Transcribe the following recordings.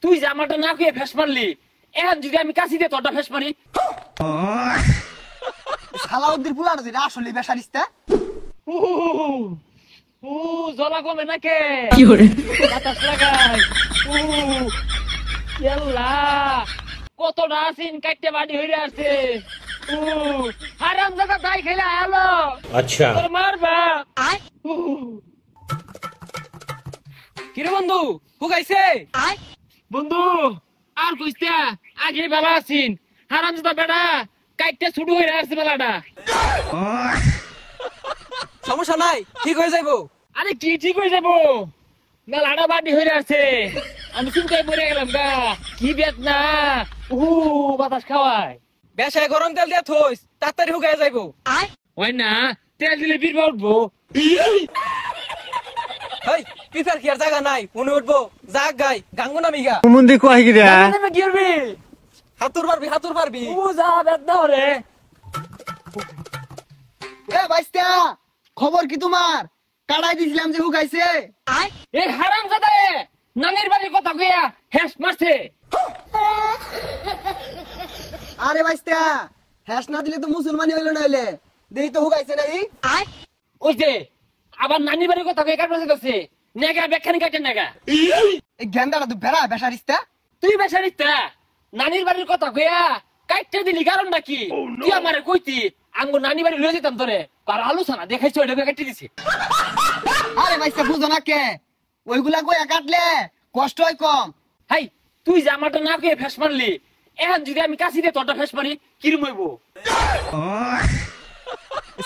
তুই যে আমারটা না খেয়ে ফেস মারলি, এখন যদি আমি কাশি দিয়ে তোরটা ফেস মারি। সালাউদ্দিন পুলার যেটা আসলে বেসারিস্তা। জলা কমে নাকে বাতাস লাগাই। কতটা আছিন কাটতে বাড়ি হইরে আছে। হারাম জায়গা তাই খেলে আলো। আচ্ছা তোর মারবা। কিরে বন্ধু হুগাইছে বন্ধু আর কইস্তা আগে বেলা আছিন। হারাম জাদা বেড়া কাটতে ছুটু হইরে আছে বেলাটা। সমস্যা নাই, ঠিক হয়ে যাইবো। আরে কি ঠিক হয়ে যাবো, মেলাটা বাড়ি হইরে আছে। আমি চিন্তায় মরে গেলাম গা। কি বেত না বাতাস খাওয়ায়। বেশায় গরম তেল দিয়ে থইস, তাড়াতাড়ি হুগাই যাইবো। হয় না তেল দিলে বীরবা উঠবো। হেই পিছার কি আর জায়গা নাই, উনি উঠবো যাক গাই গাঙ্গু নামি গা। মুন্দি কই গিরা কি করবি? হাতুর পারবি। যা বেত দাও রে। এ বাইস্তা, খবর কি তোমার? কাটাই দিছিলাম যে হুগাইছে। এই হারাম জাদা নানির বাড়ির কথা কইয়া হেস মারছে। আরে বাইস্তা, হ্যাস না দিলে তো মুসলমানি হইলো না হইলে। দেই তো হুগাইছে নাই। ওই যে আবার নানির বাড়ির কথা কইয়া কাটছে গেছে। নেগা বেখানি কাটে নেগা। এই গেন্দাটা তো বেড়া বেসারিস্তা। তুই বেসারিস্তা নানির বাড়ির কথা কইয়া কাটতে দিলি কারণটা কি? তুই আমারে কইতি আঙ্গু নানি বাড়ি লয়ে যেতাম তোরে। আর আলোচনা দেখাইছ ওইটা কাটতে দিছি। আরে বাইস্তা বুঝো না কে? ওইগুলা কইয়া কাটলে কষ্ট হয় কম। হাই তুই যে আমারটা না কইয়া ফেস মারলি, এখন যদি আমি কাশি দিয়ে তোরটা ফেস মারি কিরম হইব?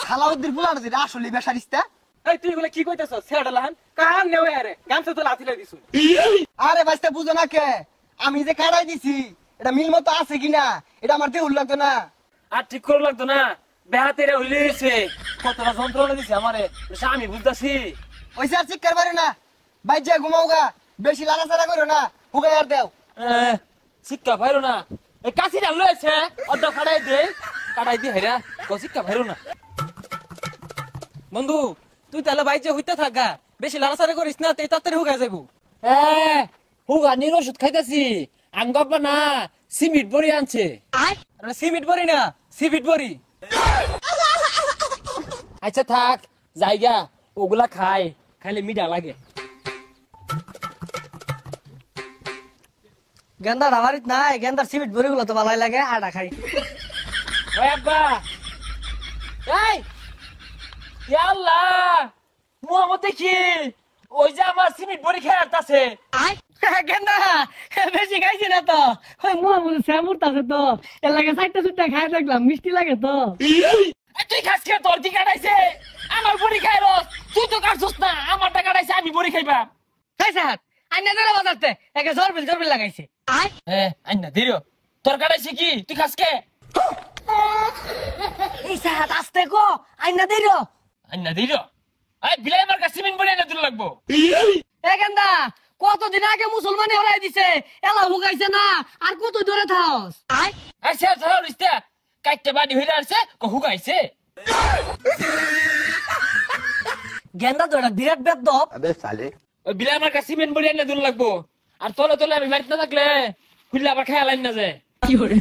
সালাউদ্দিন পুলার যেটা আসলে বেসারিস্তা। এই তুই এগুলা কি কইতেছ? ছেড়ালান কান নেও আরে গামছা তো লাথিলে দিছু। আরে বাইস্তা বুঝো না কে? আমি যে কাটাই দিছি এটা মিল মতো আছে কিনা এটা আমার দেহুল লাগতো না। আর ঠিক করে লাগতো না, বেহাতেরা হইলে গেছে। কতটা যন্ত্রণা দিছে আমারে আমি বুঝতাছি। ওইসে আর চিৎকার পারে না। বাইর যা ঘুমাও গা, বেশি লাড়াচাড়া করো না। হুগাই আর দেও। শিক্ষা ভাইরো না, এই কাশিটা লয়েছে অর্ধ কাটাই দে হেরা শিক্ষা ভাইরো না। বন্ধু তুই তাহলে বাইজে হইতে থাকা, বেশি লাড়াচাড়া করিস না, তাই তাড়াতাড়ি হুগাই যাইবো। হুগানির ওষুধ খাইতাছি। আঙ্গপ্পা না সিমিট বড়ি আনছে। সিমিট বড়ি না সিমিট বড়ি। আচ্ছা থাক জায়গা ওগুলা খাইলে মিঠা লাগে। গেন্দার আমারিত নাই, গেন্দার সিমেন্ট বড়ি গুলো তো ভালোই লাগে, আটা খাই। ওই আব্বা এই ইয়া আল্লাহ মুহাম্মদ দেখি ওই যে আমার সিমিট বড়ি খেয়ে আসতাছে। গেন্দা বেশি খাইছি না তো, ওই মোহাম্মদ শ্যামুর আছে তো, এর লাগে চারটা চুটটা খাই দেখলাম, মিষ্টি লাগে তো। তুই খাস খেয়ে তোর দিকে কাটাইছে, আমার বড়ি খাই রস। তুই তো কাটছস না, আমারটা কাটাইছে, আমি বড়ি খাইবা। খাইছে হাত আইনা ধরে বাজাতে একে জরবিল লাগাইছে। আইনা দিরো তোর কাটাইছে কি? তুই খাস কে? এই সাহাত আস্তে কো আইনা দিরো। আইনা দিরো আই বিলাই আমার কাছে সিমেন্ট বড়ি আইনা দিল লাগবো। এ গেন্দা কতদিন আগে মুসলমানি হরাই দিছে, এলা হুগাইছে না আর কত দূরে থাকস। আচ্ছা ধরো রিস্তা কাইতে বাড়ি হইরা আছে হুগাইছে। গেন্দা তো এটা বিরাট বেদব। ওই বিলাই আমার কাছে সিমেন্ট বড়ি আইনা দিল লাগবো। আর তলে তলে আমি বাড়িতে না থাকলে খুললে আবার খেয়াল আইন না যায়। কি করে